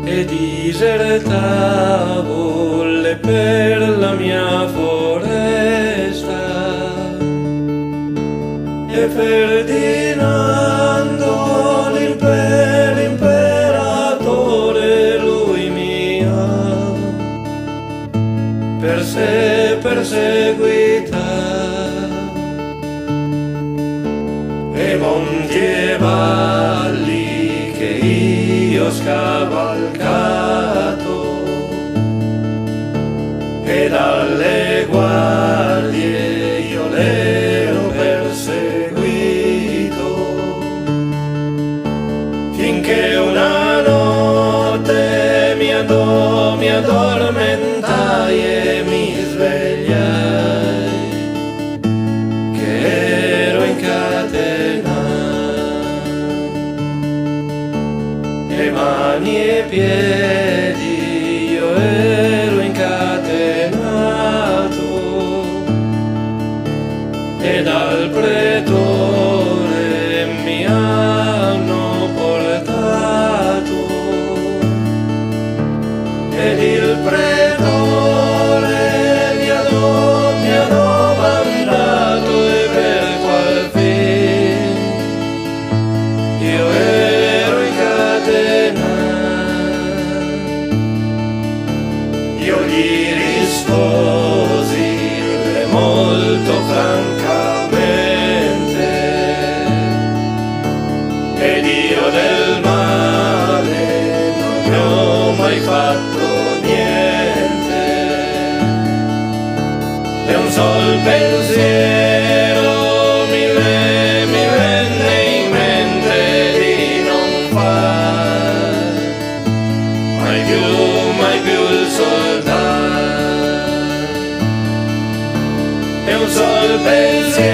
e disertavo per la mia foresta e Ferdinando l'imperatore lui mi ha per sé perseguita e monti e valli che io ho scavalcato e dalle guardie io l'ero perseguito finché una notte mi addormentai e mi svegliai che ero incatenato e mani e piedi io ero incatenato e dal pretore mi hanno portato ed il pretore mi ha domandato e per qual fin io ero incatenato. Io gli risposi molto francamente ed io del male non ne ho mai fatto niente e un sol pensiero mi venne in mente di non far mai più il soldato e un sol pensiero